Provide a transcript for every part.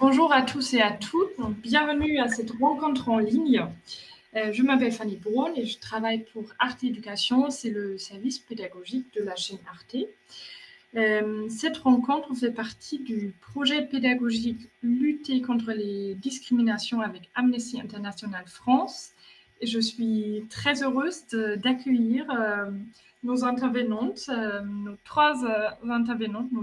Bonjour à tous et à toutes, donc bienvenue à cette rencontre en ligne. Je m'appelle Fanny Braun et je travaille pour Arte Éducation, c'est le service pédagogique de la chaîne Arte. Cette rencontre fait partie du projet pédagogique Lutter contre les discriminations avec Amnesty International France. Et je suis très heureuse d'accueillir nos intervenantes, nos trois intervenantes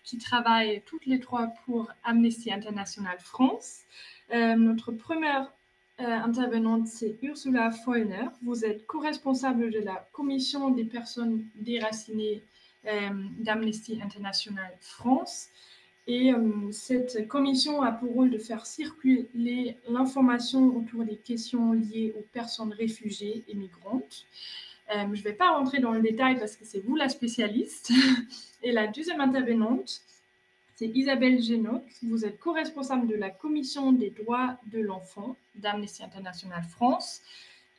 qui travaillent toutes les trois pour Amnesty International France. Notre première intervenante, c'est Ursula Follner. Vous êtes co-responsable de la commission des personnes déracinées d'Amnesty International France. Et cette commission a pour rôle de faire circuler l'information autour des questions liées aux personnes réfugiées et migrantes. Je ne vais pas rentrer dans le détail parce que c'est vous la spécialiste. Et la deuxième intervenante, c'est Isabelle Génoc. Vous êtes co-responsable de la commission des droits de l'enfant d'Amnesty International France.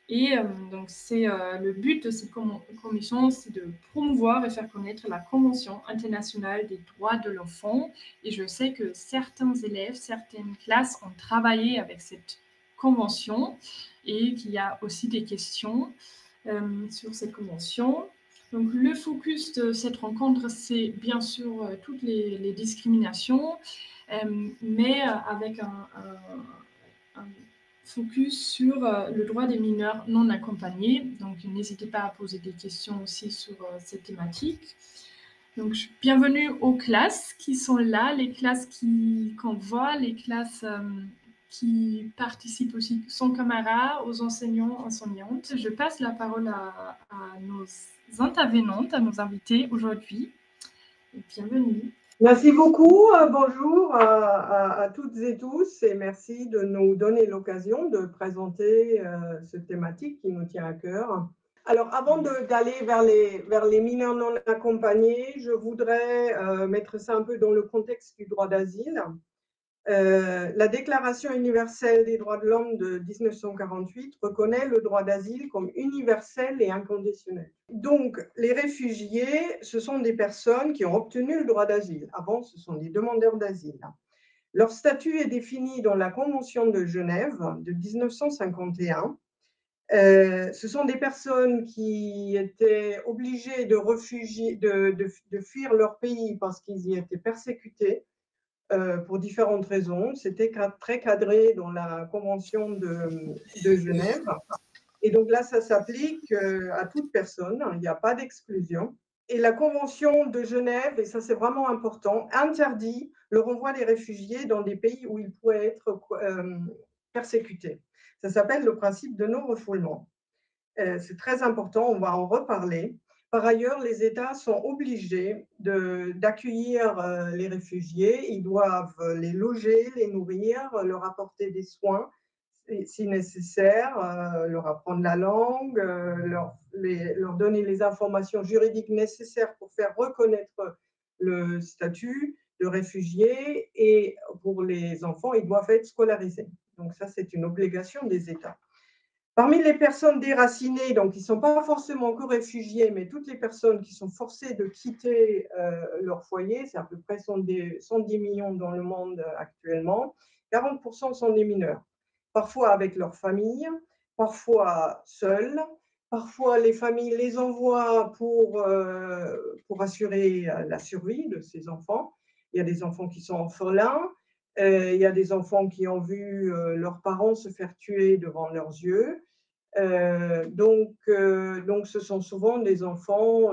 Et donc, le but de cette commission, c'est de promouvoir et faire connaître la Convention internationale des droits de l'enfant. Et je sais que certains élèves, certaines classes ont travaillé avec cette convention et qu'il y a aussi des questions sur cette convention. Donc, le focus de cette rencontre, c'est bien sûr toutes les discriminations, mais avec un focus sur le droit des mineurs non accompagnés. Donc, n'hésitez pas à poser des questions aussi sur cette thématique. Donc, bienvenue aux classes qui sont là, les classes qu'on voit, les classes qui participent aussi, sont camarades, aux enseignants, enseignantes. Je passe la parole à nos intervenantes, à nos invités aujourd'hui. Bienvenue. Merci beaucoup. Bonjour à toutes et tous et merci de nous donner l'occasion de présenter cette thématique qui nous tient à cœur. Alors, avant d'aller vers les mineurs non accompagnés, je voudrais mettre ça un peu dans le contexte du droit d'asile. La Déclaration universelle des droits de l'homme de 1948 reconnaît le droit d'asile comme universel et inconditionnel. Donc, les réfugiés, ce sont des personnes qui ont obtenu le droit d'asile. Avant, ce sont des demandeurs d'asile. Leur statut est défini dans la Convention de Genève de 1951. Ce sont des personnes qui étaient obligées de fuir leur pays parce qu'ils y étaient persécutés. Pour différentes raisons. C'était très cadré dans la Convention de Genève. Et donc là, ça s'applique à toute personne, il n'y a pas d'exclusion. Et la Convention de Genève, et ça c'est vraiment important, interdit le renvoi des réfugiés dans des pays où ils pourraient être persécutés. Ça s'appelle le principe de non-refoulement. C'est très important, on va en reparler. Par ailleurs, les États sont obligés d'accueillir les réfugiés. Ils doivent les loger, les nourrir, leur apporter des soins si nécessaire, leur apprendre la langue, leur donner les informations juridiques nécessaires pour faire reconnaître le statut de réfugié. Et pour les enfants, ils doivent être scolarisés. Donc ça, c'est une obligation des États. Parmi les personnes déracinées, donc qui ne sont pas forcément que réfugiés, mais toutes les personnes qui sont forcées de quitter leur foyer, c'est à peu près 110 millions dans le monde actuellement, 40% sont des mineurs. Parfois avec leur famille, parfois seuls, parfois les familles les envoient pour assurer la survie de ces enfants. Il y a des enfants qui sont orphelins, il y a des enfants qui ont vu leurs parents se faire tuer devant leurs yeux. Donc, ce sont souvent des enfants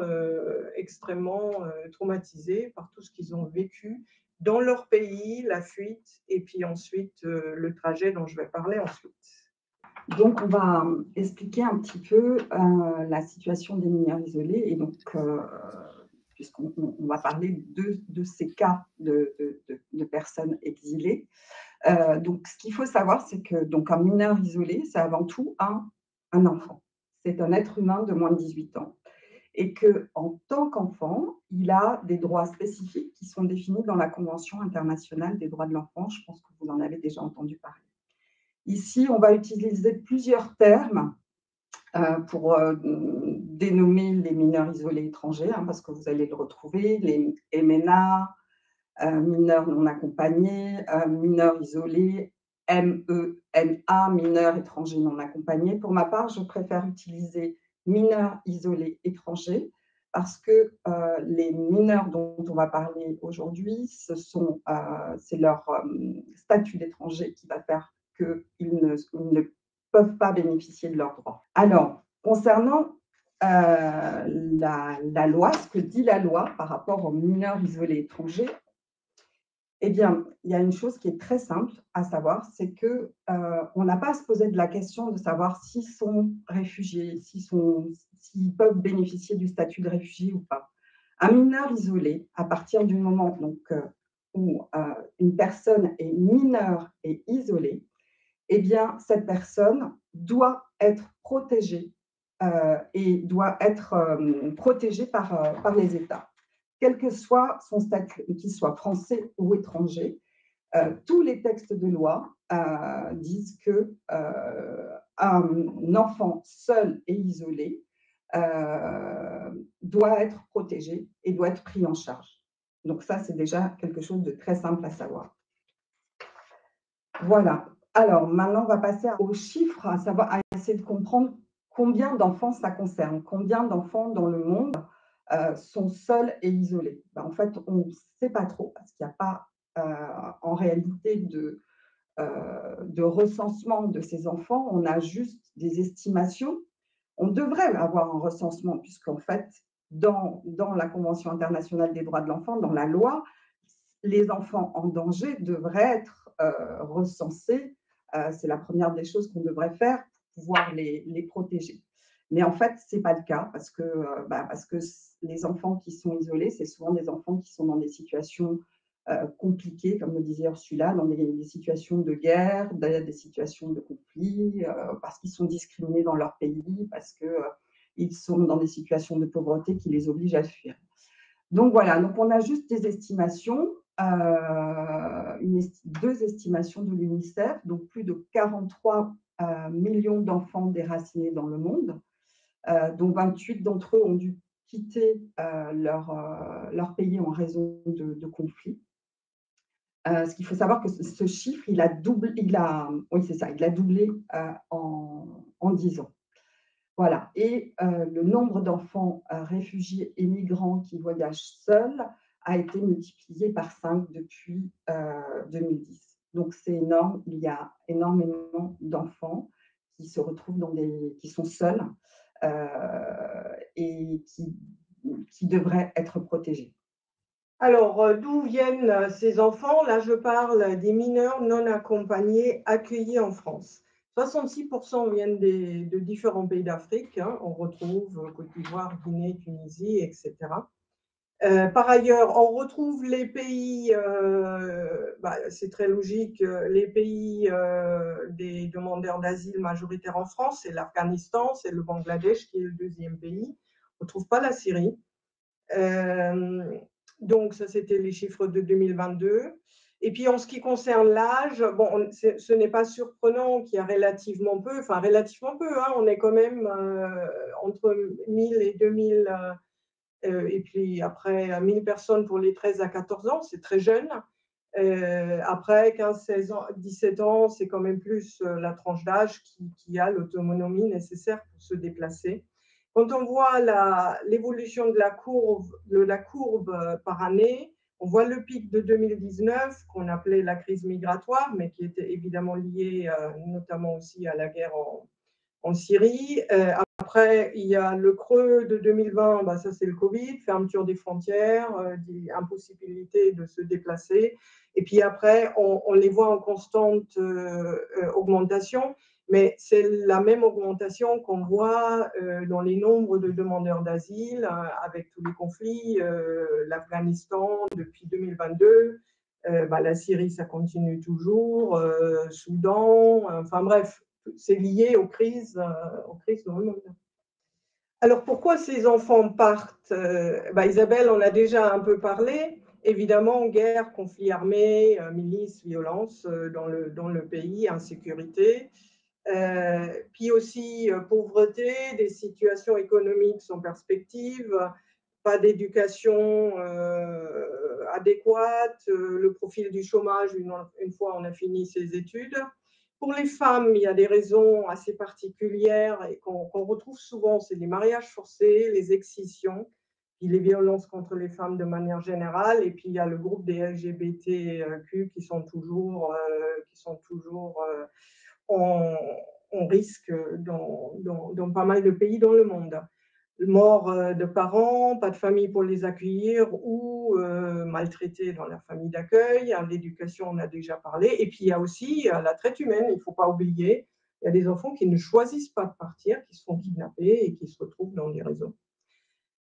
extrêmement traumatisés par tout ce qu'ils ont vécu dans leur pays, la fuite, et puis ensuite le trajet dont je vais parler ensuite. Donc, on va expliquer un petit peu la situation des mineurs isolés. Et donc, puisqu'on va parler de ces cas de personnes exilées. Donc, ce qu'il faut savoir, c'est que donc, un mineur isolé, c'est avant tout un enfant. C'est un être humain de moins de 18 ans. Et qu'en tant qu'enfant, il a des droits spécifiques qui sont définis dans la Convention internationale des droits de l'enfant. Je pense que vous en avez déjà entendu parler. Ici, on va utiliser plusieurs termes pour dénommer les mineurs isolés étrangers, parce que vous allez le retrouver, les MNA, mineurs non accompagnés, mineurs isolés, MENA, mineurs étrangers non accompagnés. Pour ma part, je préfère utiliser mineurs isolés étrangers parce que les mineurs dont on va parler aujourd'hui, c'est leur statut d'étranger qui va faire qu'ils ne peuvent pas bénéficier de leurs droits. Alors, concernant la loi, ce que dit la loi par rapport aux mineurs isolés étrangers, eh bien, il y a une chose qui est très simple à savoir, c'est que on n'a pas à se poser de la question de savoir s'ils sont réfugiés, s'ils peuvent bénéficier du statut de réfugié ou pas. Un mineur isolé, à partir du moment où une personne est mineure et isolée, eh bien, cette personne doit être protégée et doit être protégée par les États. Quel que soit son statut, qu'il soit français ou étranger, tous les textes de loi disent qu'un enfant seul et isolé doit être protégé et doit être pris en charge. Donc ça, c'est déjà quelque chose de très simple à savoir. Voilà. Alors, maintenant, on va passer aux chiffres, à essayer de comprendre combien d'enfants ça concerne, combien d'enfants dans le monde sont seuls et isolés. Ben, en fait, on ne sait pas trop parce qu'il n'y a pas en réalité de recensement de ces enfants. On a juste des estimations. On devrait avoir un recensement puisqu'en fait, dans la Convention internationale des droits de l'enfant, dans la loi, les enfants en danger devraient être recensés. C'est la première des choses qu'on devrait faire pour pouvoir les protéger. Mais en fait, ce n'est pas le cas parce que les enfants qui sont isolés, c'est souvent des enfants qui sont dans des situations compliquées, comme le disait Ursula, dans des situations de guerre, des situations de conflit, parce qu'ils sont discriminés dans leur pays, parce qu'ils sont dans des situations de pauvreté qui les obligent à fuir. Donc voilà, donc on a juste des estimations, deux estimations de l'UNICEF, donc plus de 43 millions d'enfants déracinés dans le monde, dont 28 d'entre eux ont dû quitter leur pays en raison de conflits. Ce qu'il faut savoir que ce chiffre, il a doublé en 10 ans. Voilà. Et le nombre d'enfants réfugiés et migrants qui voyagent seuls a été multiplié par 5 depuis 2010. Donc c'est énorme. Il y a énormément d'enfants qui se retrouvent qui sont seuls et qui devraient être protégés. Alors, d'où viennent ces enfants? Là, je parle des mineurs non accompagnés accueillis en France. 66% viennent de différents pays d'Afrique. Hein. On retrouve Côte d'Ivoire, Guinée, Tunisie, etc. Par ailleurs, on retrouve les pays, c'est très logique, les pays des demandeurs d'asile majoritaires en France, c'est l'Afghanistan, c'est le Bangladesh qui est le deuxième pays. On ne trouve pas la Syrie. Donc, ça, c'était les chiffres de 2022. Et puis, en ce qui concerne l'âge, bon, ce n'est pas surprenant qu'il y a relativement peu, hein, on est quand même entre 1000 et 2000, et puis après 1000 personnes pour les 13 à 14 ans, c'est très jeune. Après 15, 16 ans, 17 ans, c'est quand même plus la tranche d'âge qui a l'autonomie nécessaire pour se déplacer. Quand on voit l'évolution de la courbe par année, on voit le pic de 2019 qu'on appelait la crise migratoire, mais qui était évidemment liée notamment aussi à la guerre en Syrie. Après, il y a le creux de 2020, ça c'est le Covid, fermeture des frontières, impossibilité de se déplacer. Et puis après, on les voit en constante augmentation, mais c'est la même augmentation qu'on voit dans les nombres de demandeurs d'asile, avec tous les conflits, l'Afghanistan depuis 2022, la Syrie, ça continue toujours, Soudan, enfin bref, c'est lié aux crises dans le monde. Alors, pourquoi ces enfants partent? Isabelle en a déjà un peu parlé. Évidemment, guerre, conflit armé, milices, violence dans le pays, insécurité. Puis aussi pauvreté, des situations économiques sans perspective. pas d'éducation adéquate, le profil du chômage une fois on a fini ses études. Pour les femmes, il y a des raisons assez particulières et qu'on retrouve souvent, c'est les mariages forcés, les excisions, puis les violences contre les femmes de manière générale, et puis il y a le groupe des LGBTQ qui sont toujours en risque dans pas mal de pays dans le monde. Mort de parents, pas de famille pour les accueillir ou maltraités dans leur famille d'accueil. L'éducation, on a déjà parlé. Et puis, il y a aussi la traite humaine, il ne faut pas oublier. Il y a des enfants qui ne choisissent pas de partir, qui se font kidnapper et qui se retrouvent dans des réseaux.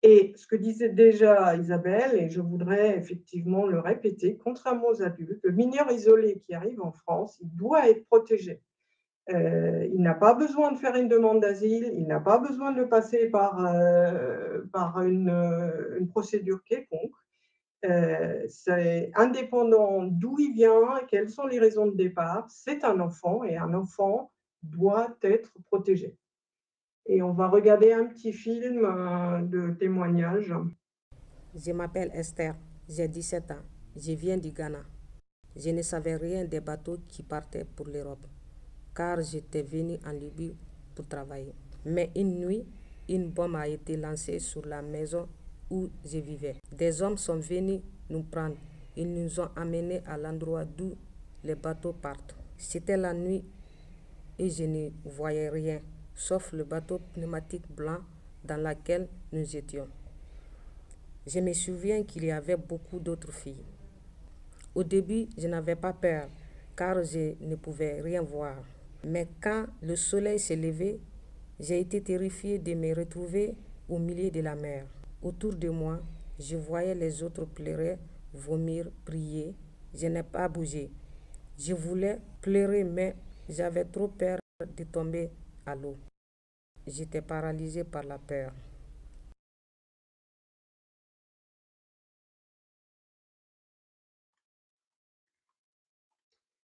Et ce que disait déjà Isabelle, et je voudrais effectivement le répéter, contrairement aux adultes, le mineur isolé qui arrive en France, il doit être protégé. Il n'a pas besoin de faire une demande d'asile, il n'a pas besoin de passer par une procédure quelconque. C'est indépendant d'où il vient, quelles sont les raisons de départ. C'est un enfant et un enfant doit être protégé. Et on va regarder un petit film de témoignage. Je m'appelle Esther, j'ai 17 ans, je viens du Ghana. Je ne savais rien des bateaux qui partaient pour l'Europe, car j'étais venue en Libye pour travailler. Mais une nuit, une bombe a été lancée sur la maison où je vivais. Des hommes sont venus nous prendre. Ils nous ont amenés à l'endroit d'où les bateaux partent. C'était la nuit et je ne voyais rien, sauf le bateau pneumatique blanc dans lequel nous étions. Je me souviens qu'il y avait beaucoup d'autres filles. Au début, je n'avais pas peur, car je ne pouvais rien voir. Mais quand le soleil s'est levé, j'ai été terrifiée de me retrouver au milieu de la mer. Autour de moi, je voyais les autres pleurer, vomir, prier. Je n'ai pas bougé. Je voulais pleurer, mais j'avais trop peur de tomber à l'eau. J'étais paralysée par la peur.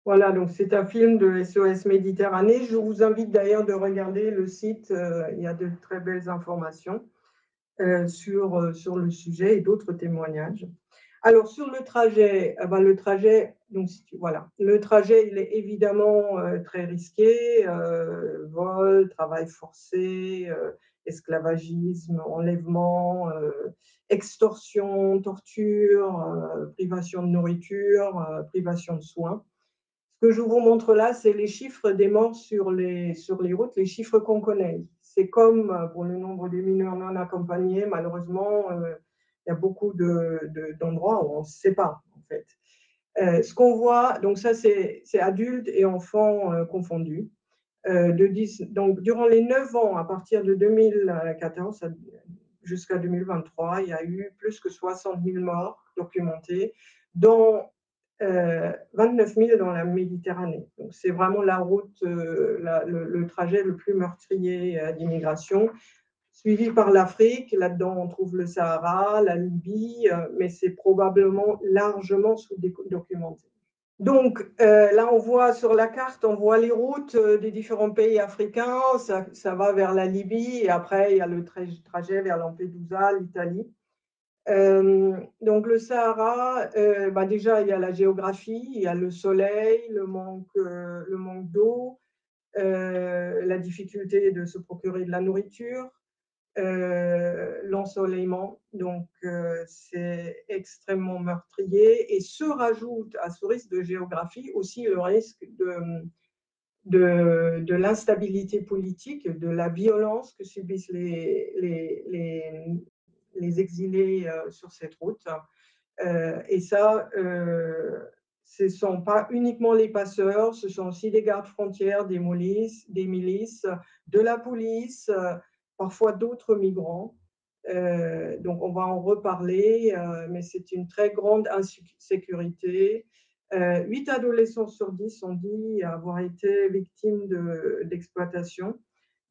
Voilà, donc c'est un film de SOS Méditerranée. Je vous invite d'ailleurs de regarder le site, il y a de très belles informations sur le sujet et d'autres témoignages. Alors, sur le trajet, donc voilà, le trajet, il est évidemment très risqué, vol, travail forcé, esclavagisme, enlèvement, extorsion, torture, privation de nourriture, privation de soins. Ce que je vous montre là, c'est les chiffres des morts sur les routes, les chiffres qu'on connaît. C'est comme pour le nombre des mineurs non accompagnés, malheureusement, il y a beaucoup d'endroits où on ne sait pas, en fait. Ce qu'on voit, donc ça, c'est adultes et enfants confondus. Donc, durant les 9 ans, à partir de 2014 jusqu'à 2023, il y a eu plus que 60 000 morts documentés, dont 29 000 dans la Méditerranée. Donc, c'est vraiment la route, le trajet le plus meurtrier d'immigration, suivi par l'Afrique. Là-dedans, on trouve le Sahara, la Libye, mais c'est probablement largement sous-documenté. Donc, là, on voit sur la carte, on voit les routes des différents pays africains. Ça va vers la Libye et après, il y a le trajet vers Lampedusa, l'Italie. Donc, le Sahara, déjà, il y a la géographie, il y a le soleil, le manque d'eau, la difficulté de se procurer de la nourriture, l'ensoleillement. Donc, c'est extrêmement meurtrier et se rajoute à ce risque de géographie aussi le risque de l'instabilité politique, de la violence que subissent les exilés sur cette route. Et ça, ce ne sont pas uniquement les passeurs, ce sont aussi des gardes frontières, des milices, de la police, parfois d'autres migrants. Donc, on va en reparler, mais c'est une très grande insécurité. 8 adolescents sur 10 ont dit avoir été victimes d'exploitation.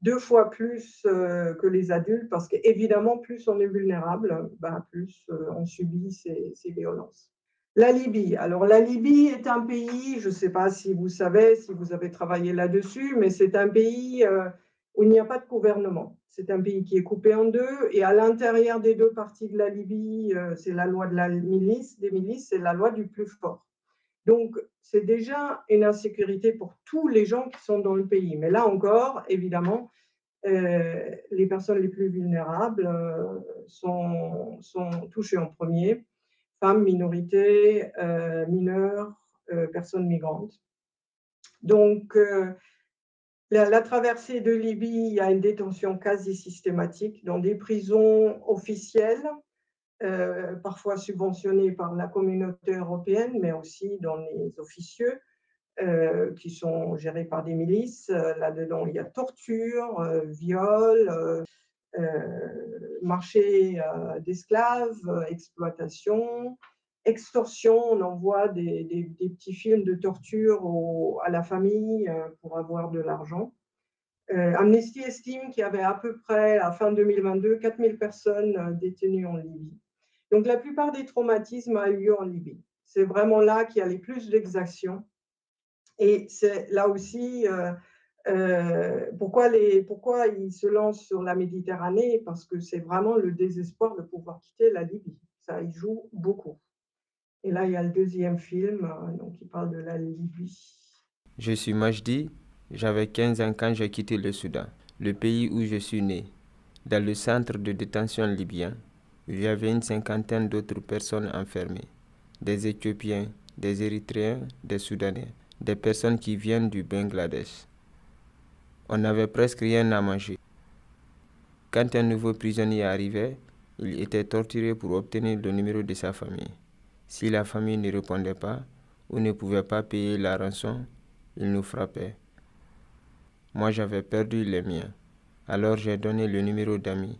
2 fois plus que les adultes, parce qu'évidemment, plus on est vulnérable, plus on subit ces violences. La Libye. Alors, la Libye est un pays, je ne sais pas si vous savez, si vous avez travaillé là-dessus, mais c'est un pays où il n'y a pas de gouvernement. C'est un pays qui est coupé en deux, et à l'intérieur des deux parties de la Libye, c'est la loi de la milice, des milices, c'est la loi du plus fort. Donc, c'est déjà une insécurité pour tous les gens qui sont dans le pays. Mais là encore, évidemment, les personnes les plus vulnérables sont touchées en premier, femmes, minorités, mineurs, personnes migrantes. Donc, la traversée de Libye, il y a une détention quasi systématique dans des prisons officielles, parfois subventionnées par la communauté européenne, mais aussi dans les officieux, qui sont gérés par des milices. Là-dedans, il y a torture, viol, marché d'esclaves, exploitation, extorsion. On envoie des petits films de torture à la famille pour avoir de l'argent. Amnesty estime qu'il y avait à peu près, à fin 2022, 4000 personnes détenues en Libye. Donc, la plupart des traumatismes ont eu lieu en Libye. C'est vraiment là qu'il y a les plus d'exactions. Et c'est là aussi pourquoi ils se lancent sur la Méditerranée, parce que c'est vraiment le désespoir de pouvoir quitter la Libye. Ça y joue beaucoup. Et là, il y a le deuxième film donc, qui parle de la Libye. Je suis Majdi, j'avais 15 ans quand j'ai quitté le Soudan, le pays où je suis né. Dans le centre de détention libyen, il y avait une cinquantaine d'autres personnes enfermées, des Éthiopiens, des Érythréens, des Soudanais, des personnes qui viennent du Bangladesh. On n'avait presque rien à manger. Quand un nouveau prisonnier arrivait, il était torturé pour obtenir le numéro de sa famille. Si la famille ne répondait pas ou ne pouvait pas payer la rançon, il nous frappait. Moi, j'avais perdu les miens. Alors j'ai donné le numéro d'amis.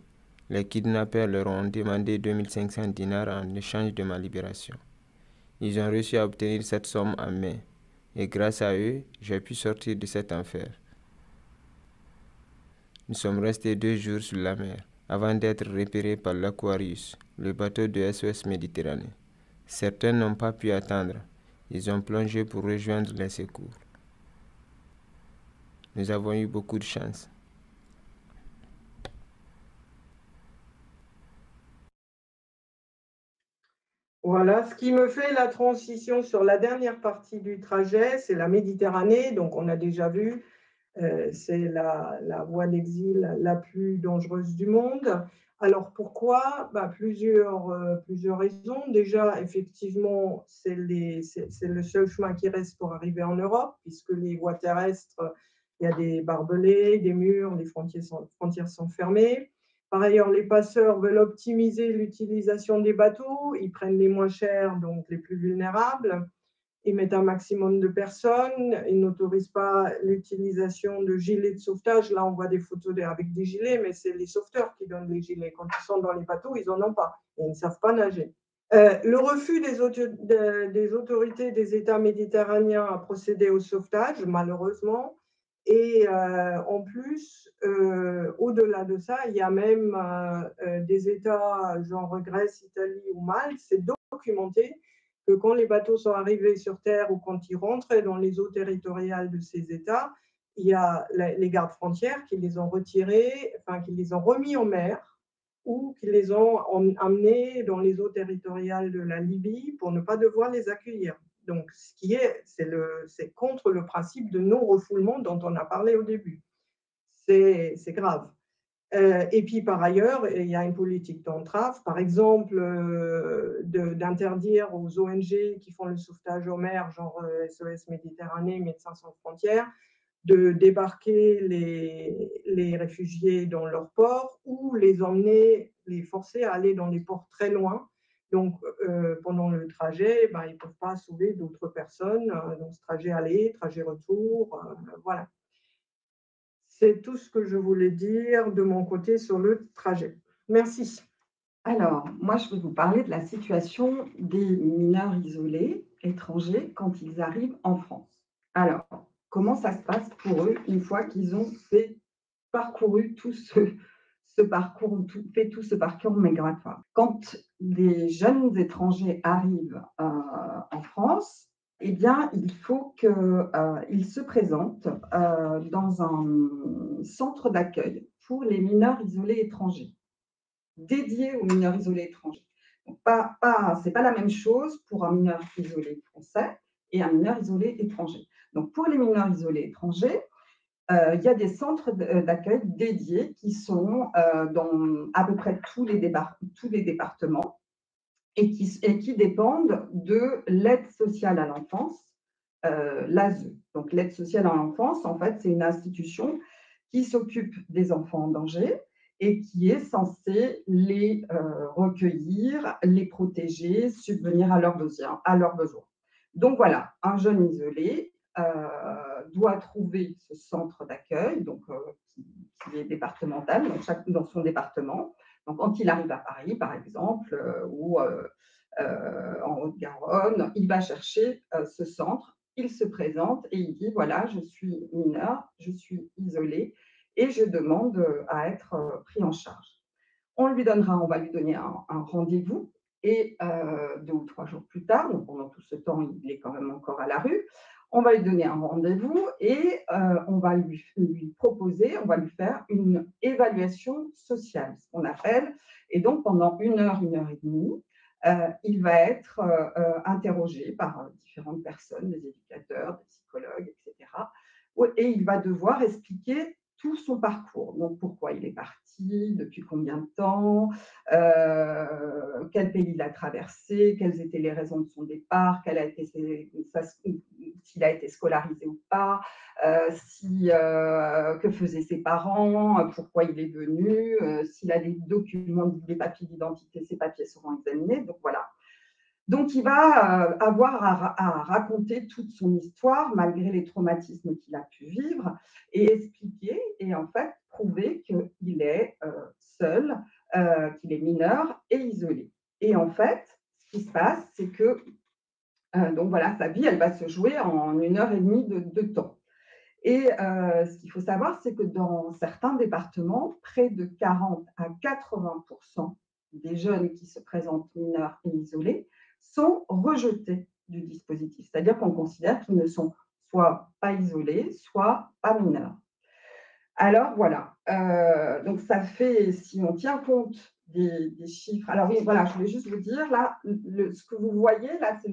Les kidnappeurs leur ont demandé 2500 dinars en échange de ma libération. Ils ont réussi à obtenir cette somme en mai. Et grâce à eux, j'ai pu sortir de cet enfer. Nous sommes restés 2 jours sur la mer avant d'être repérés par l'Aquarius, le bateau de SOS Méditerranée. Certains n'ont pas pu attendre. Ils ont plongé pour rejoindre les secours. Nous avons eu beaucoup de chance. Voilà, ce qui me fait la transition sur la dernière partie du trajet, c'est la Méditerranée. Donc, on a déjà vu, c'est la voie d'exil la plus dangereuse du monde. Alors, pourquoi? Plusieurs raisons. Déjà, effectivement, c'est le seul chemin qui reste pour arriver en Europe, puisque les voies terrestres, il y a des barbelés, des murs, les frontières sont fermées. Par ailleurs, les passeurs veulent optimiser l'utilisation des bateaux. Ils prennent les moins chers, donc les plus vulnérables. Ils mettent un maximum de personnes. Ils n'autorisent pas l'utilisation de gilets de sauvetage. Là, on voit des photos avec des gilets, mais c'est les sauveteurs qui donnent les gilets. Quand ils sont dans les bateaux, ils n'en ont pas. Ils ne savent pas nager. Le refus des autorités des États méditerranéens à procéder au sauvetage, malheureusement. Et en plus, au-delà de ça, il y a même des États, genre Grèce, Italie ou Malte, c'est documenté que quand les bateaux sont arrivés sur Terre ou quand ils rentraient dans les eaux territoriales de ces États, il y a les gardes frontières qui les ont retirés, enfin qui les ont remis en mer ou qui les ont amenés dans les eaux territoriales de la Libye pour ne pas devoir les accueillir. Donc, c'est contre le principe de non-refoulement dont on a parlé au début. C'est grave. Et puis, par ailleurs, il y a une politique d'entrave, par exemple, d'interdire aux ONG qui font le sauvetage aux mers, genre SOS Méditerranée, Médecins sans frontières, de débarquer les réfugiés dans leur port ou les forcer à aller dans des ports très loin. Donc, pendant le trajet, ils ne peuvent pas sauver d'autres personnes dans ce trajet aller, trajet retour, voilà. C'est tout ce que je voulais dire de mon côté sur le trajet. Merci. Alors, moi, je vais vous parler de la situation des mineurs isolés étrangers quand ils arrivent en France. Alors, comment ça se passe pour eux une fois qu'ils ont parcouru tout ce parcours, fait tout ce parcours migratoire? Quand des jeunes étrangers arrivent en France, Eh bien, il faut qu'il se présente dans un centre d'accueil pour les mineurs isolés étrangers, dédié aux mineurs isolés étrangers. Donc, c'est pas la même chose pour un mineur isolé français et un mineur isolé étranger. Donc, pour les mineurs isolés étrangers, il y a des centres d'accueil dédiés qui sont dans à peu près tous les départements et qui dépendent de l'aide sociale à l'enfance, l'ASE. Donc, l'aide sociale à l'enfance, en fait, c'est une institution qui s'occupe des enfants en danger et qui est censée les recueillir, les protéger, subvenir à leurs besoins. Donc voilà, un jeune isolé doit trouver ce centre d'accueil, donc qui est départemental dans son département. Donc quand il arrive à Paris, par exemple, ou en Haute-Garonne, il va chercher ce centre, il se présente et il dit voilà, je suis mineur, je suis isolé et je demande à être pris en charge. On va lui donner un rendez-vous et 2 ou 3 jours plus tard, donc pendant tout ce temps, il est quand même encore à la rue, on va lui donner un rendez-vous et on va lui proposer, on va lui faire une évaluation sociale, ce qu'on appelle. Et donc, pendant 1 heure et demie, il va être interrogé par différentes personnes, des éducateurs, des psychologues, etc. Et il va devoir expliquer tout son parcours. Donc, pourquoi il est parti, depuis combien de temps, quel pays il a traversé, quelles étaient les raisons de son départ, s'il a été scolarisé ou pas, que faisaient ses parents, pourquoi il est venu, s'il a des documents, des papiers d'identité, ces papiers seront examinés. Donc, voilà. Donc, il va avoir à raconter toute son histoire, malgré les traumatismes qu'il a pu vivre, et expliquer et en fait prouver qu'il est seul, qu'il est mineur et isolé. Et en fait, ce qui se passe, c'est que donc voilà, sa vie, elle va se jouer en 1 heure et demie de temps. Et ce qu'il faut savoir, c'est que dans certains départements, près de 40 à 80% des jeunes qui se présentent mineurs et isolés sont rejetés du dispositif. C'est-à-dire qu'on considère qu'ils ne sont soit pas isolés, soit pas mineurs. Alors voilà, donc ça fait, si on tient compte des chiffres, alors oui, voilà, je voulais juste vous dire, là, ce que vous voyez, là, c'est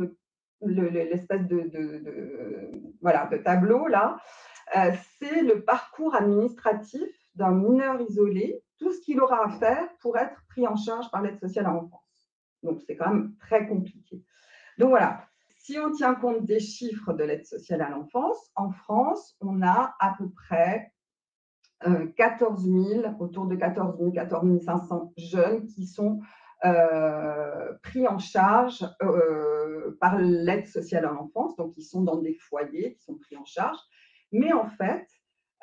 l'espèce de tableau, là, c'est le parcours administratif d'un mineur isolé, tout ce qu'il aura à faire pour être pris en charge par l'aide sociale à l'enfance. Donc, c'est quand même très compliqué. Donc, voilà. Si on tient compte des chiffres de l'aide sociale à l'enfance, en France, on a à peu près 14 000, autour de 14 000, 14 500 jeunes qui sont pris en charge par l'aide sociale à l'enfance, donc ils sont dans des foyers, qui sont pris en charge. Mais en fait,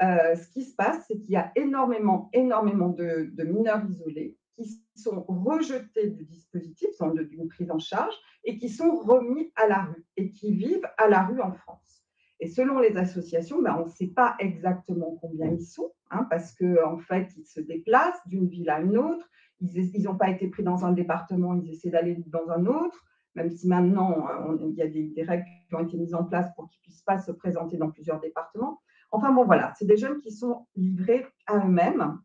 ce qui se passe, c'est qu'il y a énormément de mineurs isolés qui sont rejetés du dispositif, d'une prise en charge, et qui sont remis à la rue, et qui vivent à la rue en France. Et selon les associations, on ne sait pas exactement combien ils sont, parce qu'en fait, ils se déplacent d'une ville à une autre. Ils n'ont pas été pris dans un département, ils essaient d'aller dans un autre, même si maintenant, il y a des règles qui ont été mises en place pour qu'ils ne puissent pas se présenter dans plusieurs départements. Enfin bon, voilà, c'est des jeunes qui sont livrés à eux-mêmes.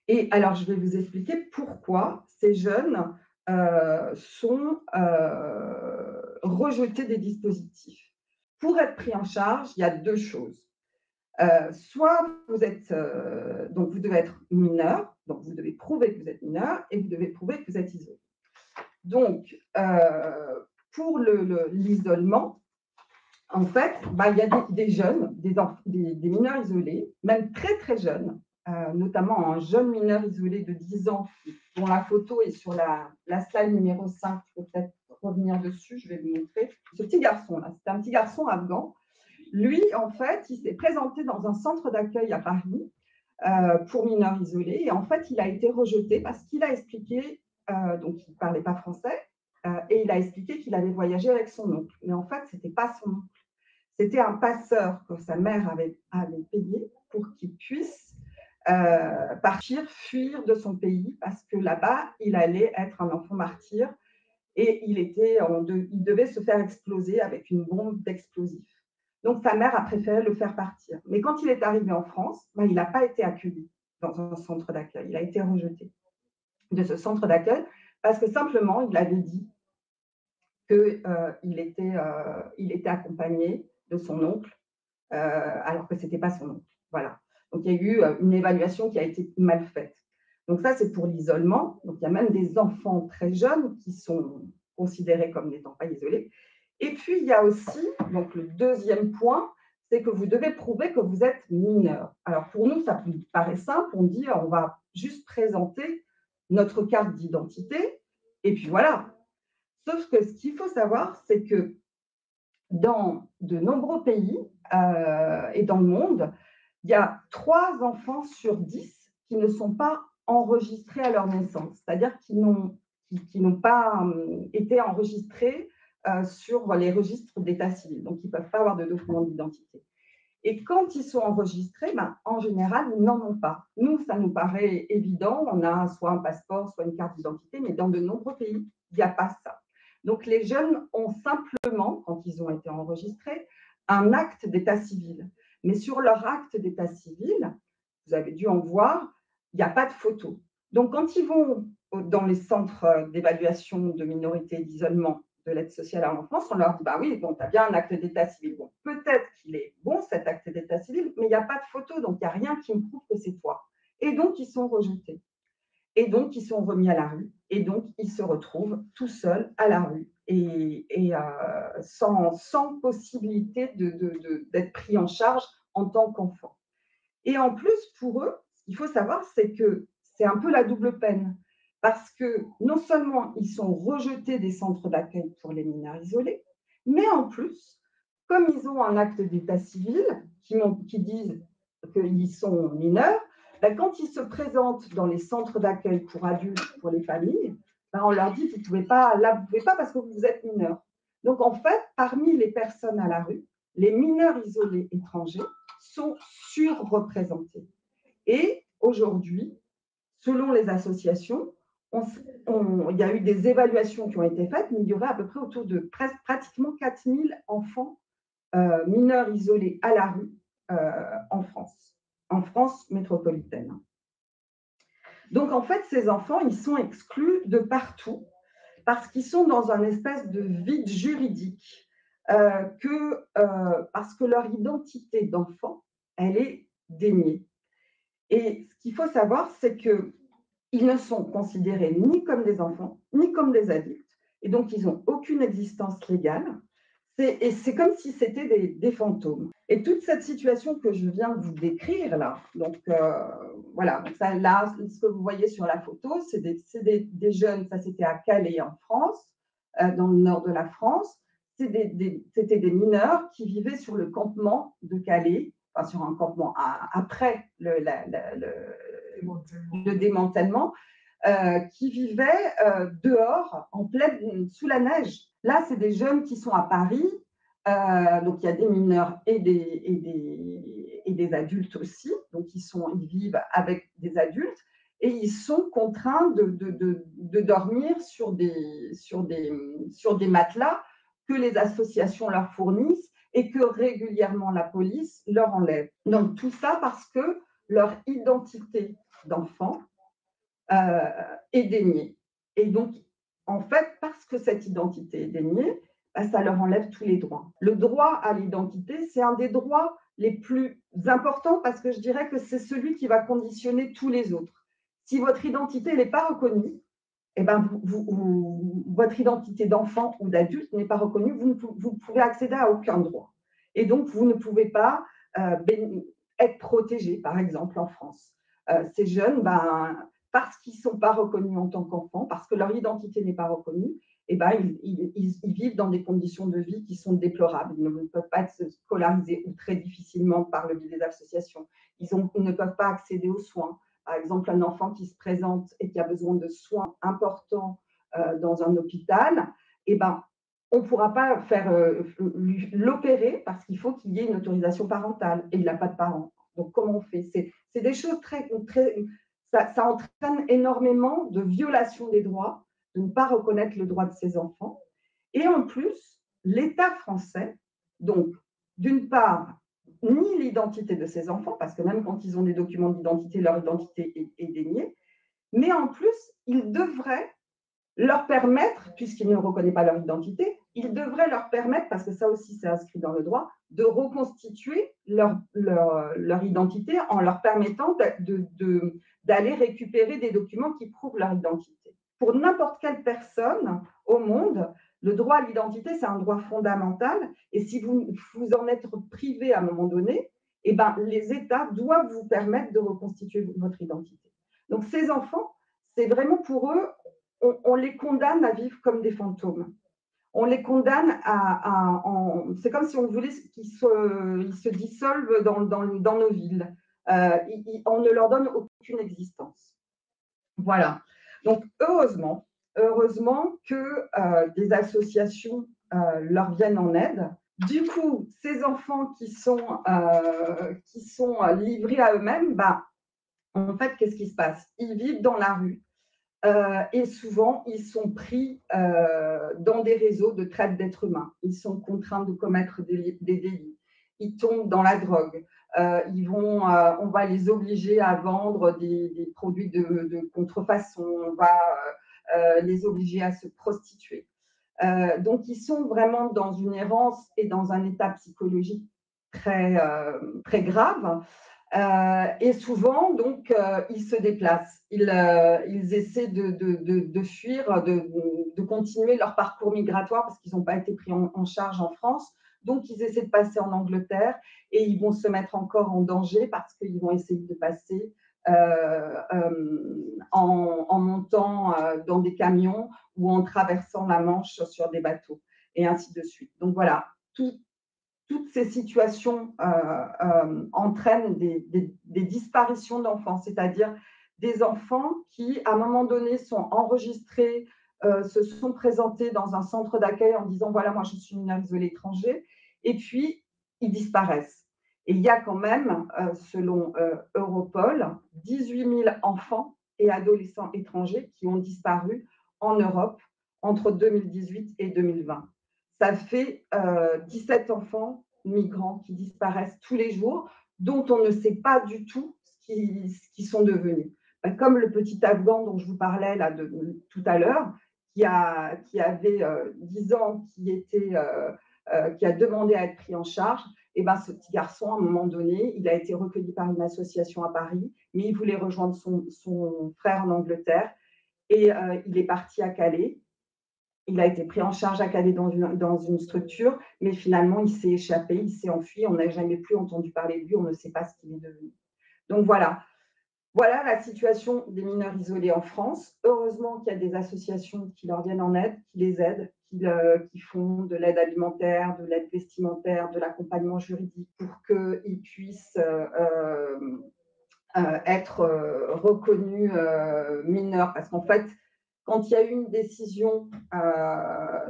Et alors, je vais vous expliquer pourquoi ces jeunes sont rejetés des dispositifs. Pour être pris en charge, il y a 2 choses. Soit vous êtes, donc vous devez être mineur, donc vous devez prouver que vous êtes mineur et vous devez prouver que vous êtes isolé. Donc, pour l'isolement, en fait, il y a des jeunes, des mineurs isolés, même très très jeunes, notamment un jeune mineur isolé de 10 ans, dont la photo est sur la slide numéro 5, je peux peut-être revenir dessus, je vais vous montrer. Ce petit garçon-là, c'est un petit garçon afghan. Lui, en fait, il s'est présenté dans un centre d'accueil à Paris pour mineurs isolés. Et en fait, il a été rejeté parce qu'il a expliqué, donc il ne parlait pas français, et il a expliqué qu'il avait voyagé avec son oncle. Mais en fait, ce n'était pas son oncle. C'était un passeur que sa mère avait payé pour qu'il puisse partir, fuir de son pays, parce que là-bas, il allait être un enfant martyr et il devait se faire exploser avec une bombe d'explosif. Donc, sa mère a préféré le faire partir. Mais quand il est arrivé en France, il n'a pas été accueilli dans un centre d'accueil. Il a été rejeté de ce centre d'accueil parce que simplement, il avait dit qu'il était accompagné de son oncle, alors que ce n'était pas son oncle. Voilà. Donc, il y a eu une évaluation qui a été mal faite. Donc, ça, c'est pour l'isolement. Donc, il y a même des enfants très jeunes qui sont considérés comme n'étant pas isolés. Et puis, il y a aussi, donc le deuxième point, c'est que vous devez prouver que vous êtes mineur. Alors, pour nous, ça paraît simple. On dit, on va juste présenter notre carte d'identité, et puis voilà. Sauf que ce qu'il faut savoir, c'est que dans de nombreux pays et dans le monde, il y a 3 enfants sur 10 qui ne sont pas enregistrés à leur naissance, c'est-à-dire qui n'ont pas été enregistrés sur les registres d'état civil, donc ils ne peuvent pas avoir de document d'identité. Et quand ils sont enregistrés, en général, ils n'en ont pas. Nous, ça nous paraît évident, on a soit un passeport, soit une carte d'identité, mais dans de nombreux pays, il n'y a pas ça. Donc, les jeunes ont simplement, quand ils ont été enregistrés, un acte d'état civil. Mais sur leur acte d'état civil, vous avez dû en voir, il n'y a pas de photo. Donc, quand ils vont dans les centres d'évaluation de minorité et d'isolement de l'aide sociale à l'enfance, on leur dit, oui, bon, tu as bien un acte d'état civil. Bon, peut-être qu'il est bon, cet acte d'état civil, mais il n'y a pas de photo, donc il n'y a rien qui me prouve que c'est toi. Et donc, ils sont rejetés. Et donc, ils sont remis à la rue. Et donc, ils se retrouvent tout seuls à la rue et sans possibilité d'être pris en charge en tant qu'enfant. Et en plus, pour eux, ce qu'il faut savoir, c'est que c'est un peu la double peine. Parce que non seulement ils sont rejetés des centres d'accueil pour les mineurs isolés, mais en plus, comme ils ont un acte d'état civil qui disent qu'ils sont mineurs, quand ils se présentent dans les centres d'accueil pour adultes, pour les familles, on leur dit vous ne pouvez pas, là, vous ne pouvez pas parce que vous êtes mineurs. Donc en fait, parmi les personnes à la rue, les mineurs isolés étrangers sont surreprésentés. Et aujourd'hui, selon les associations, il y a eu des évaluations qui ont été faites, mais il y aurait à peu près autour de pratiquement 4000 enfants mineurs isolés à la rue en France métropolitaine. Donc, en fait, ces enfants, ils sont exclus de partout parce qu'ils sont dans un espèce de vide juridique, parce que leur identité d'enfant, elle est déniée. Et ce qu'il faut savoir, c'est qu'ils ne sont considérés ni comme des enfants, ni comme des adultes. Et donc, ils n'ont aucune existence légale. Et c'est comme si c'était des fantômes. Et toute cette situation que je viens de vous décrire là, donc voilà, donc ça, là, ce que vous voyez sur la photo, c'est des jeunes, ça c'était à Calais en France, dans le nord de la France. C'était des mineurs qui vivaient sur le campement de Calais, enfin sur un campement après le démantèlement, qui vivaient dehors, sous la neige. Là, c'est des jeunes qui sont à Paris, donc il y a des mineurs et des adultes aussi, donc ils vivent avec des adultes, et ils sont contraints de dormir sur des matelas que les associations leur fournissent et que régulièrement la police leur enlève. Donc tout ça parce que leur identité d'enfant est déniée. Et donc, en fait, parce que cette identité est déniée, ça leur enlève tous les droits. Le droit à l'identité, c'est un des droits les plus importants parce que je dirais que c'est celui qui va conditionner tous les autres. Si votre identité n'est pas reconnue, votre identité d'enfant ou d'adulte n'est pas reconnue, vous ne pouvez accéder à aucun droit. Et donc, vous ne pouvez pas être protégé, par exemple, en France. Ces jeunes, parce qu'ils ne sont pas reconnus en tant qu'enfants, parce que leur identité n'est pas reconnue, ils vivent dans des conditions de vie qui sont déplorables. Ils ne peuvent pas être scolarisés ou très difficilement par le biais des associations. Ils ne peuvent pas accéder aux soins. Par exemple, un enfant qui se présente et qui a besoin de soins importants dans un hôpital, on ne pourra pas l'opérer parce qu'il faut qu'il y ait une autorisation parentale et il n'a pas de parents. Donc, comment on fait ? C'est des choses ça entraîne énormément de violations des droits, de ne pas reconnaître le droit de ces enfants. Et en plus, l'État français, donc, d'une part, nie l'identité de ces enfants, parce que même quand ils ont des documents d'identité, leur identité est déniée, mais en plus, il devrait leur permettre, puisqu'il ne reconnaît pas leur identité, il devrait leur permettre, parce que ça aussi c'est inscrit dans le droit, de reconstituer leur identité en leur permettant d'aller récupérer des documents qui prouvent leur identité. Pour n'importe quelle personne au monde, le droit à l'identité, c'est un droit fondamental, et si vous en êtes privé à un moment donné, eh ben, les États doivent vous permettre de reconstituer votre identité. Donc ces enfants, c'est vraiment pour eux, on les condamne à vivre comme des fantômes. On les condamne c'est comme si on voulait qu'ils se dissolvent dans nos villes. On ne leur donne aucune existence. Voilà. Donc, heureusement que des associations leur viennent en aide. Du coup, ces enfants qui sont livrés à eux-mêmes, en fait, qu'est-ce qui se passe? Ils vivent dans la rue. Et souvent, ils sont pris dans des réseaux de traite d'êtres humains. Ils sont contraints de commettre des délits. Ils tombent dans la drogue. On va les obliger à vendre des produits de contrefaçon. On va les obliger à se prostituer. Donc, ils sont vraiment dans une errance et dans un état psychologique très, très grave. Et souvent, donc, ils se déplacent. Ils essaient de fuir, de continuer leur parcours migratoire parce qu'ils n'ont pas été pris en charge en France. Donc, ils essaient de passer en Angleterre et ils vont se mettre encore en danger parce qu'ils vont essayer de passer en montant dans des camions ou en traversant la Manche sur des bateaux et ainsi de suite. Donc, voilà, toutes ces situations entraînent des disparitions d'enfants, c'est-à-dire des enfants qui, à un moment donné, sont enregistrés, se sont présentés dans un centre d'accueil en disant « voilà, moi, je suis mineur isolé étranger », et puis ils disparaissent. Et il y a quand même, selon Europol, 18 000 enfants et adolescents étrangers qui ont disparu en Europe entre 2018 et 2020. Ça fait 17 enfants migrants qui disparaissent tous les jours, dont on ne sait pas du tout ce qu'ils sont devenus. Comme le petit Afghan dont je vous parlais là, tout à l'heure, qui avait 10 ans, qui a demandé à être pris en charge, et ce petit garçon, à un moment donné, il a été recueilli par une association à Paris, mais il voulait rejoindre son frère en Angleterre, et il est parti à Calais. Il a été pris en charge à Calais dans une structure, mais finalement, il s'est échappé, il s'est enfui. On n'a jamais plus entendu parler de lui, on ne sait pas ce qu'il est devenu. Donc voilà la situation des mineurs isolés en France. Heureusement qu'il y a des associations qui leur viennent en aide, qui les aident, qui font de l'aide alimentaire, de l'aide vestimentaire, de l'accompagnement juridique pour qu'ils puissent être reconnus mineurs. Parce qu'en fait, quand il y a eu une décision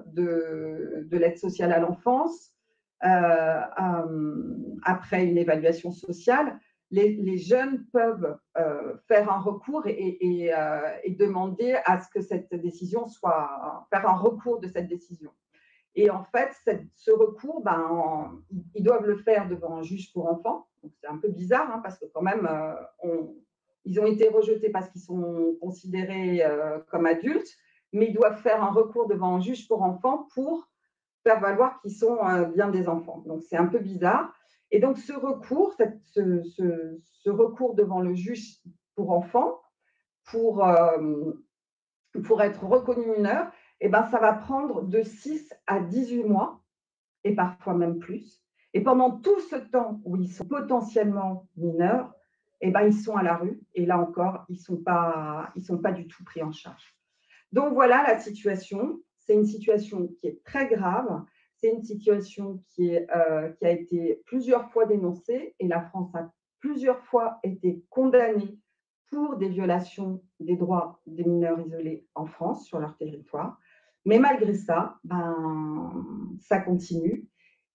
de l'aide sociale à l'enfance, après une évaluation sociale, les jeunes peuvent faire un recours et demander à ce que cette décision faire un recours de cette décision. Et en fait, ce recours, ils doivent le faire devant un juge pour enfants. Donc, c'est un peu bizarre parce que quand même, ils ont été rejetés parce qu'ils sont considérés comme adultes, mais ils doivent faire un recours devant un juge pour enfants pour faire valoir qu'ils sont bien des enfants. Donc, c'est un peu bizarre. Et donc, ce recours devant le juge pour enfants, pour être reconnu mineur, ça va prendre de 6 à 18 mois, et parfois même plus. Et pendant tout ce temps où ils sont potentiellement mineurs, ils sont à la rue. Et là encore, ils sont pas du tout pris en charge. Donc voilà la situation. C'est une situation qui est très grave. C'est une situation qui a été plusieurs fois dénoncée. Et la France a plusieurs fois été condamnée pour des violations des droits des mineurs isolés en France, sur leur territoire. Mais malgré ça, ça continue.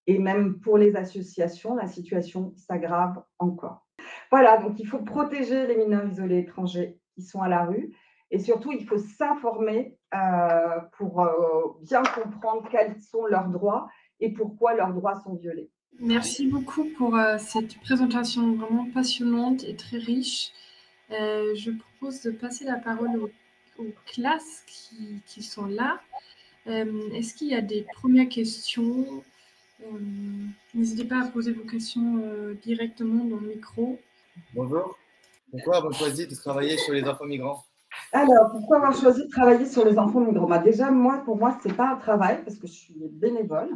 Et même pour les associations, la situation s'aggrave encore. Voilà, donc il faut protéger les mineurs isolés étrangers qui sont à la rue. Et surtout, il faut s'informer pour bien comprendre quels sont leurs droits et pourquoi leurs droits sont violés. Merci beaucoup pour cette présentation vraiment passionnante et très riche. Je propose de passer la parole aux classes qui sont là. Est-ce qu'il y a des premières questions? N'hésitez pas à poser vos questions directement dans le micro. Bonjour. Pourquoi avoir choisi de travailler sur les enfants migrants? Alors, pourquoi avoir choisi de travailler sur les enfants migrants? Bah, déjà, pour moi, ce n'est pas un travail parce que je suis bénévole.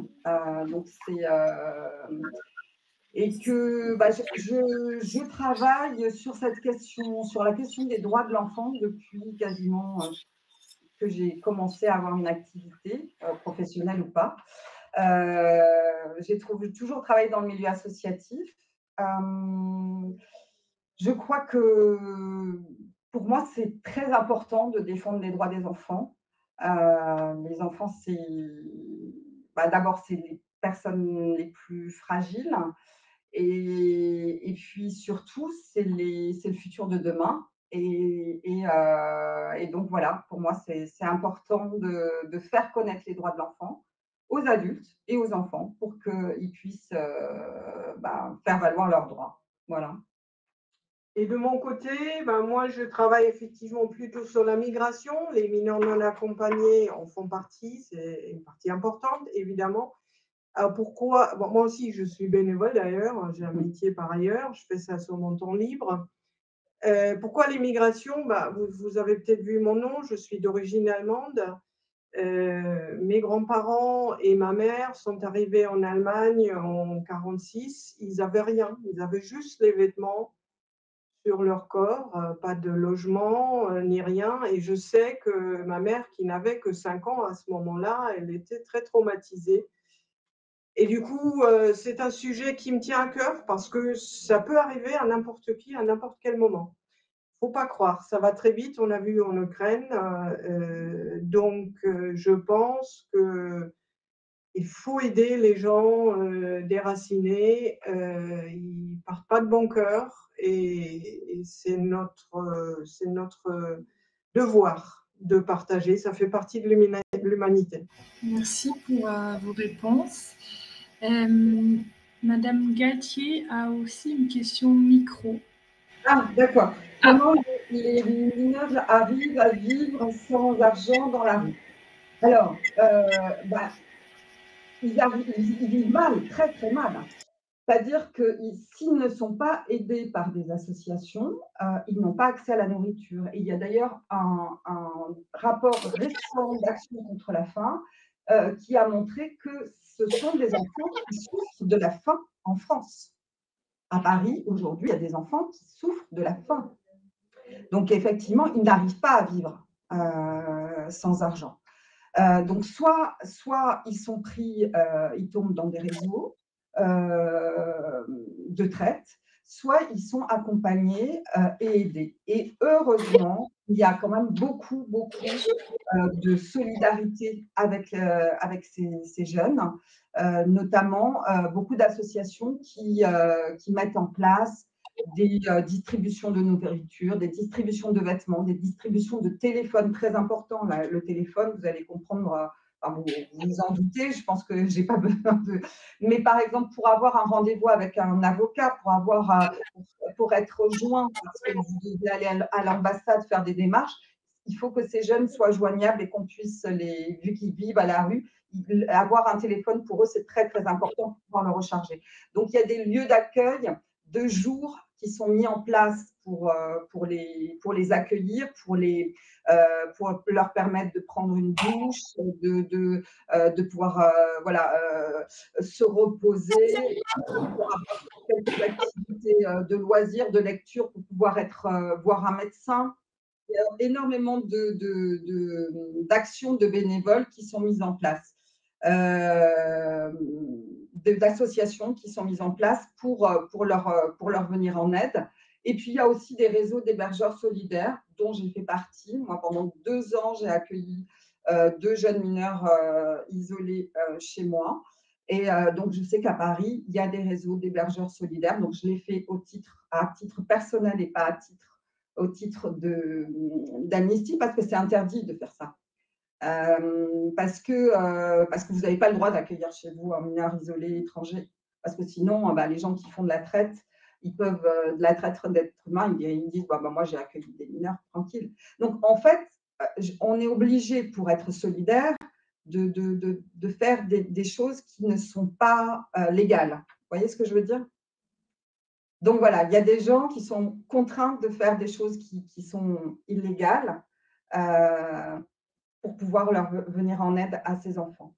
Et que je travaille sur cette question, sur la question des droits de l'enfant depuis quasiment que j'ai commencé à avoir une activité professionnelle ou pas. J'ai toujours travaillé dans le milieu associatif. Je crois que pour moi, c'est très important de défendre les droits des enfants. Les enfants, d'abord, c'est les personnes les plus fragiles. Et puis surtout, c'est le futur de demain. Et donc voilà, pour moi, c'est important de faire connaître les droits de l'enfant aux adultes et aux enfants pour qu'ils puissent faire valoir leurs droits. Voilà. Et de mon côté, moi, je travaille effectivement plutôt sur la migration. Les mineurs non accompagnés en font partie, c'est une partie importante, évidemment. Alors pourquoi? Bon, moi aussi, je suis bénévole d'ailleurs, j'ai un métier par ailleurs, je fais ça sur mon temps libre. Pourquoi l'immigration? Vous avez peut-être vu mon nom, je suis d'origine allemande. Mes grands-parents et ma mère sont arrivés en Allemagne en 1946. Ils n'avaient rien, ils avaient juste les vêtements sur leur corps, pas de logement ni rien. Et je sais que ma mère, qui n'avait que 5 ans à ce moment-là, elle était très traumatisée. Et du coup, c'est un sujet qui me tient à cœur parce que ça peut arriver à n'importe qui, à n'importe quel moment. Faut pas croire, ça va très vite, on l'a vu en Ukraine. Donc, je pense qu'il faut aider les gens déracinés. Ils partent pas de bon cœur et c'est notre devoir de partager. Ça fait partie de l'humanité. Merci pour vos réponses. Madame Galtier a aussi une question micro. Ah, d'accord. Comment les mineurs arrivent à vivre sans argent dans la rue? Alors, ils vivent mal, très très mal. C'est-à-dire que s'ils ne sont pas aidés par des associations, ils n'ont pas accès à la nourriture. Et il y a d'ailleurs un rapport récent d'Action contre la faim qui a montré que ce sont des enfants qui souffrent de la faim en France. À Paris, aujourd'hui, il y a des enfants qui souffrent de la faim. Donc, effectivement, ils n'arrivent pas à vivre sans argent. Donc, soit ils sont pris, ils tombent dans des réseaux de traite, soit ils sont accompagnés et aidés. Et heureusement, il y a quand même beaucoup de solidarité avec ces jeunes, notamment beaucoup d'associations qui mettent en place des distributions de nourriture, des distributions de vêtements, des distributions de téléphones, très important. Le téléphone, vous allez comprendre, vous vous en doutez, je pense que je n'ai pas besoin de… Mais par exemple, pour avoir un rendez-vous avec un avocat, pour être joint, parce que vous devez aller à l'ambassade faire des démarches, il faut que ces jeunes soient joignables et qu'on puisse, vu qu'ils vivent à la rue, avoir un téléphone pour eux, c'est très, très important pour pouvoir le recharger. Donc, il y a des lieux d'accueil de jour qui sont mis en place pour les accueillir, pour leur permettre de prendre une douche, de pouvoir se reposer, pour avoir quelques activités de loisirs, de lecture, pour pouvoir voir un médecin. Il y a énormément d'actions de bénévoles qui sont mises en place, d'associations qui sont mises en place pour leur venir en aide. Et puis, il y a aussi des réseaux d'hébergeurs solidaires dont j'ai fait partie. Moi, pendant 2 ans, j'ai accueilli 2 jeunes mineurs isolés chez moi. Et donc, je sais qu'à Paris, il y a des réseaux d'hébergeurs solidaires. Donc, je l'ai fait à titre personnel et pas à titre au titre d'amnistie parce que c'est interdit de faire ça. Parce que vous n'avez pas le droit d'accueillir chez vous un mineur isolé étranger. Parce que sinon, les gens qui font de la traite, ils peuvent, de la traite d'êtres humains, ils disent moi j'ai accueilli des mineurs, tranquille. Donc en fait, on est obligé pour être solidaire de faire des choses qui ne sont pas légales. Vous voyez ce que je veux dire? Donc voilà, il y a des gens qui sont contraints de faire des choses qui sont illégales pour pouvoir leur venir en aide à ces enfants.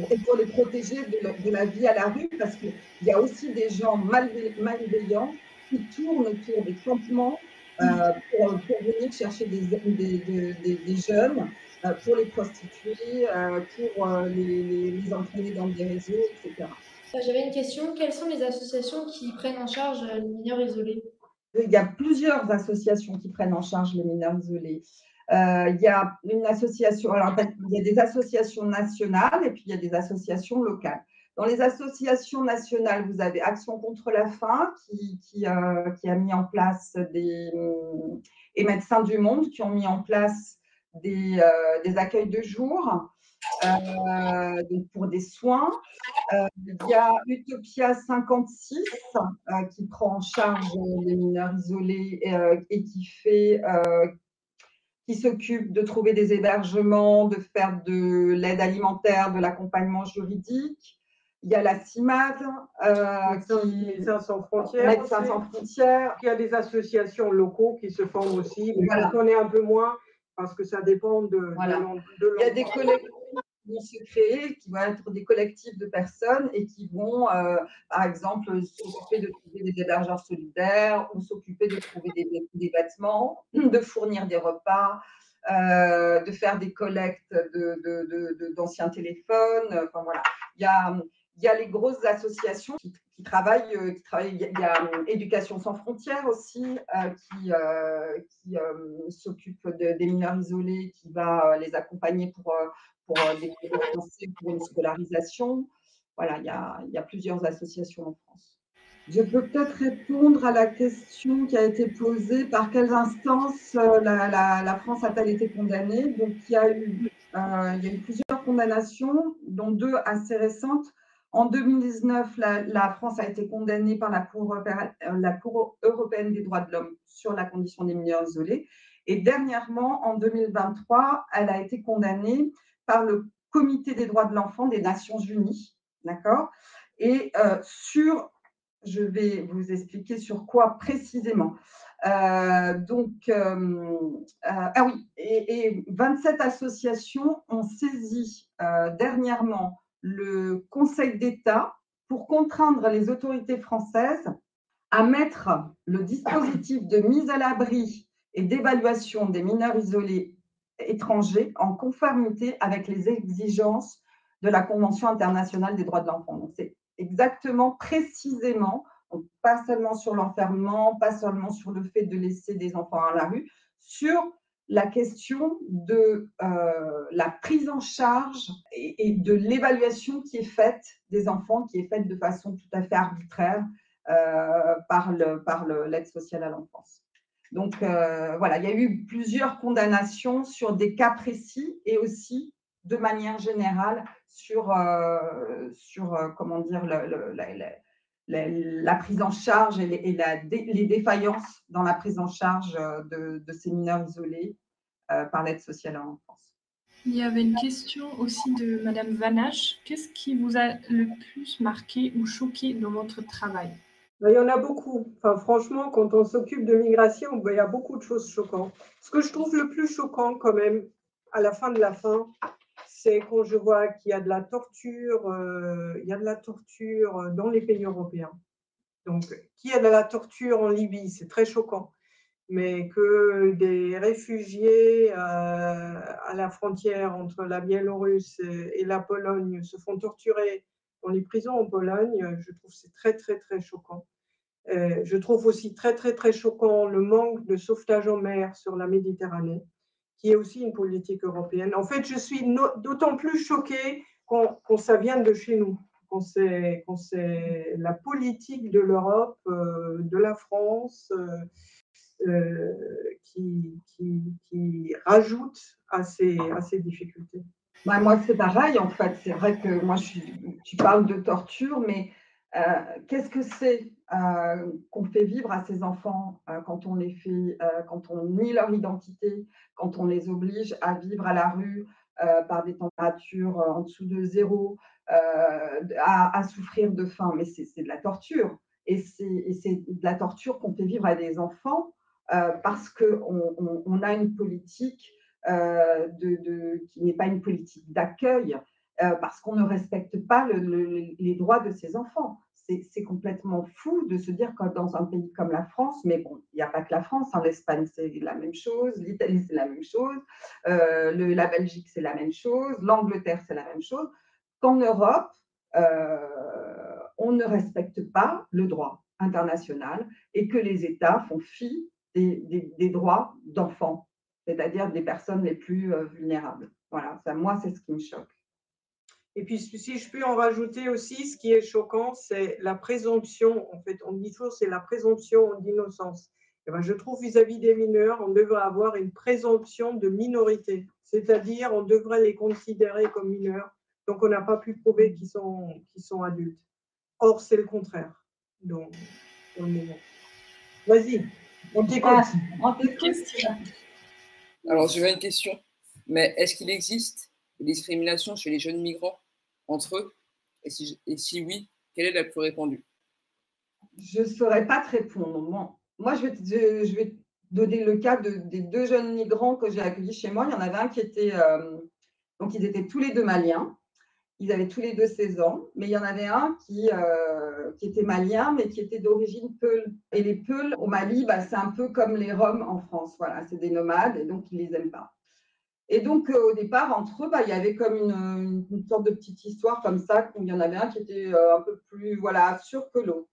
Et pour les protéger de la vie à la rue, parce qu'il y a aussi des gens malveillants qui tournent autour des campements pour venir chercher des jeunes, pour les prostituer, pour les entraîner dans des réseaux, etc. J'avais une question. Quelles sont les associations qui prennent en charge les mineurs isolés? Il y a plusieurs associations qui prennent en charge les mineurs isolés. Il y a une association, alors il y a des associations nationales et puis il y a des associations locales. Dans les associations nationales, vous avez Action contre la faim qui a mis en place et Médecins du Monde qui ont mis en place des accueils de jour donc pour des soins. Il y a Utopia 56 qui prend en charge les mineurs isolés et qui s'occupe de trouver des hébergements, de faire de l'aide alimentaire, de l'accompagnement juridique. Il y a la CIMAD, Médecins sans frontières. Médecins sans frontières. Il y a des associations locaux qui se forment aussi, mais Voilà. on connaît un peu moins parce que ça dépend de Voilà. de Il y a des collectifs qui vont se créer, qui vont être des collectifs de personnes et qui vont, par exemple, s'occuper de trouver des hébergeurs solidaires ou s'occuper de trouver des vêtements, de fournir des repas, de faire des collectes d'anciens téléphones. Enfin, voilà. Il y a les grosses associations qui travaillent. Il y a Éducation sans frontières aussi, qui s'occupe des mineurs isolés, qui va les accompagner pour des cours de français, pour une scolarisation. Voilà, il y a plusieurs associations en France. Je peux peut-être répondre à la question qui a été posée. Par quelles instances la France a-t-elle été condamnée? Donc, il y a eu plusieurs condamnations, dont 2 assez récentes. En 2019, la France a été condamnée par la Cour européenne des droits de l'homme sur la condition des mineurs isolés. Et dernièrement, en 2023, elle a été condamnée par le Comité des droits de l'enfant des Nations Unies. D'accord? Et je vais vous expliquer sur quoi précisément. Ah oui, et 27 associations ont saisi dernièrement le Conseil d'État pour contraindre les autorités françaises à mettre le dispositif de mise à l'abri et d'évaluation des mineurs isolés étrangers en conformité avec les exigences de la Convention internationale des droits de l'enfant. Donc, c'est exactement, précisément, donc pas seulement sur l'enfermement, pas seulement sur le fait de laisser des enfants à la rue, sur la question de la prise en charge et de l'évaluation qui est faite des enfants, qui est faite de façon tout à fait arbitraire par l'aide sociale à l'enfance. Donc voilà, il y a eu plusieurs condamnations sur des cas précis et aussi de manière générale sur comment dire la prise en charge et les défaillances dans la prise en charge de ces mineurs isolés par l'aide sociale à l'enfance. Il y avait une question aussi de Madame Vanache. Qu'est-ce qui vous a le plus marqué ou choqué dans votre travail? Il y en a beaucoup. Enfin, franchement, quand on s'occupe de migration, il y a beaucoup de choses choquantes. Ce que je trouve le plus choquant quand même, à la fin de la fin, c'est quand je vois qu'il y a de la torture, dans les pays européens. Donc, qu'il y a de la torture en Libye, c'est très choquant. Mais que des réfugiés à la frontière entre la Biélorusse et la Pologne se font torturer dans les prisons en Pologne, je trouve que c'est très, très, très choquant. Je trouve aussi très, très, très choquant le manque de sauvetage en mer sur la Méditerranée, qui est aussi une politique européenne. En fait, je suis d'autant plus choquée quand ça vient de chez nous, quand c'est la politique de l'Europe, de la France. qui rajoute à ces difficultés. Ouais, moi, c'est pareil, en fait. C'est vrai que moi, tu parles de torture, mais qu'est-ce que c'est qu'on fait vivre à ces enfants quand on les fait, quand on nie leur identité, quand on les oblige à vivre à la rue par des températures en dessous de zéro, à souffrir de faim? Mais c'est de la torture. Et c'est de la torture qu'on fait vivre à des enfants parce qu'on a une politique qui n'est pas une politique d'accueil, parce qu'on ne respecte pas les droits de ces enfants. C'est complètement fou de se dire que dans un pays comme la France, mais bon, il n'y a pas que la France, hein, l'Espagne c'est la même chose, l'Italie c'est la même chose, la Belgique c'est la même chose, l'Angleterre c'est la même chose, qu'en Europe, on ne respecte pas le droit international et que les États font fi des droits d'enfants, c'est-à-dire des personnes les plus vulnérables. Voilà, ça, moi, c'est ce qui me choque. Et puis, si je puis en rajouter aussi, ce qui est choquant, c'est la présomption. En fait, on dit toujours c'est la présomption d'innocence. Et ben, je trouve vis-à-vis des mineurs, on devrait avoir une présomption de minorité, c'est-à-dire on devrait les considérer comme mineurs. Donc, on n'a pas pu prouver qu'ils sont adultes. Or, c'est le contraire. Donc, vas-y, on t'écoute. Alors, je vais une question. Mais est-ce qu'il existe des discriminations chez les jeunes migrants entre eux? Et si oui, quelle est la plus répandue? Je ne saurais pas te répondre. Bon, moi, je vais te donner le cas des deux jeunes migrants que j'ai accueillis chez moi. Il y en avait un qui était… donc, ils étaient tous les deux maliens. Ils avaient tous les deux 16 ans, mais il y en avait un qui était malien, mais qui était d'origine Peul. Et les Peuls au Mali, bah, c'est un peu comme les Roms en France. Voilà, c'est des nomades et donc ils ne les aiment pas. Et donc, au départ, entre eux, bah, il y avait comme une sorte de petite histoire comme ça, où il y en avait un qui était un peu plus sûr que l'autre,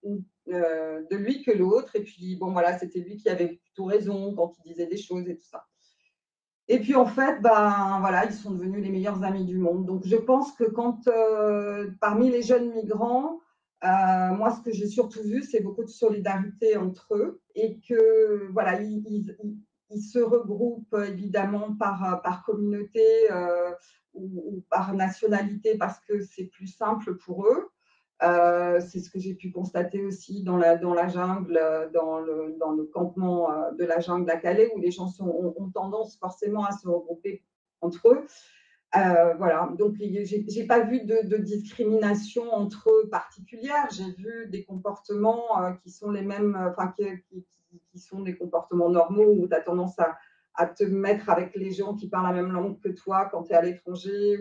de lui que l'autre. Et puis, bon, voilà, c'était lui qui avait plutôt raison quand il disait des choses et tout ça. Et puis, en fait, ben, voilà, ils sont devenus les meilleurs amis du monde. Donc, je pense que parmi les jeunes migrants, moi, ce que j'ai surtout vu, c'est beaucoup de solidarité entre eux et que, voilà, ils se regroupent évidemment par communauté ou par nationalité parce que c'est plus simple pour eux. C'est ce que j'ai pu constater aussi dans la jungle, dans le campement de la jungle à Calais, où les gens ont tendance forcément à se regrouper entre eux. Voilà, donc je n'ai pas vu de discrimination entre eux particulière. J'ai vu des comportements qui sont les mêmes, qui sont des comportements normaux où tu as tendance à te mettre avec les gens qui parlent la même langue que toi quand tu es à l'étranger.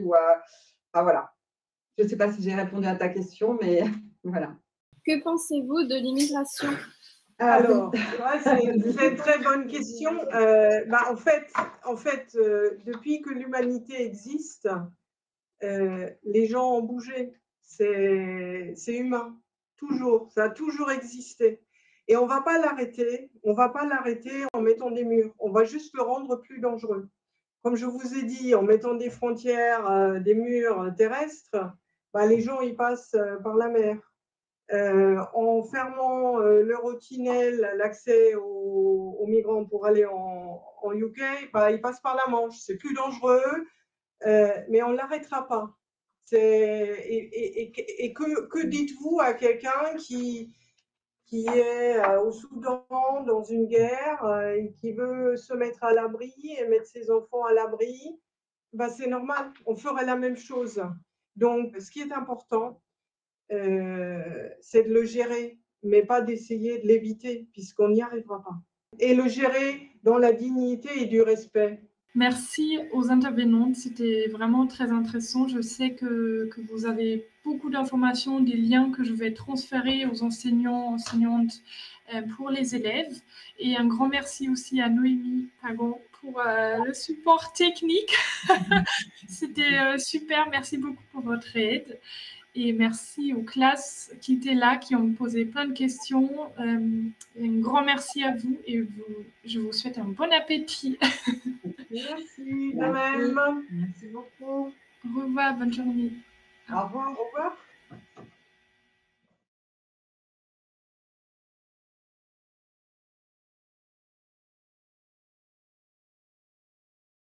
Voilà. Je ne sais pas si j'ai répondu à ta question, mais voilà. Que pensez-vous de l'immigration? Alors, c'est une très bonne question. En fait, depuis que l'humanité existe, les gens ont bougé. C'est humain, toujours. Ça a toujours existé. Et on ne va pas l'arrêter. On ne va pas l'arrêter en mettant des murs. On va juste le rendre plus dangereux. Comme je vous ai dit, en mettant des frontières, des murs terrestres, les gens ils passent par la mer. En fermant l'Eurotunnel, l'accès aux migrants pour aller en UK, ils passent par la Manche. C'est plus dangereux, mais on ne l'arrêtera pas. Et que dites-vous à quelqu'un qui est au Soudan dans une guerre et qui veut se mettre à l'abri et mettre ses enfants à l'abri? C'est normal, on ferait la même chose. Donc, ce qui est important, c'est de le gérer, mais pas d'essayer de l'éviter, puisqu'on n'y arrivera pas. Et le gérer dans la dignité et du respect. Merci aux intervenantes, c'était vraiment très intéressant. Je sais que vous avez beaucoup d'informations, des liens que je vais transférer aux enseignants, enseignantes pour les élèves. Et un grand merci aussi à Noémie Pagon pour le support technique. C'était super, merci beaucoup pour votre aide. Et merci aux classes qui étaient là, qui ont posé plein de questions. Un grand merci à vous et je vous souhaite un bon appétit. Merci, de même. Merci beaucoup. Au revoir, bonne journée. Au revoir. Au revoir.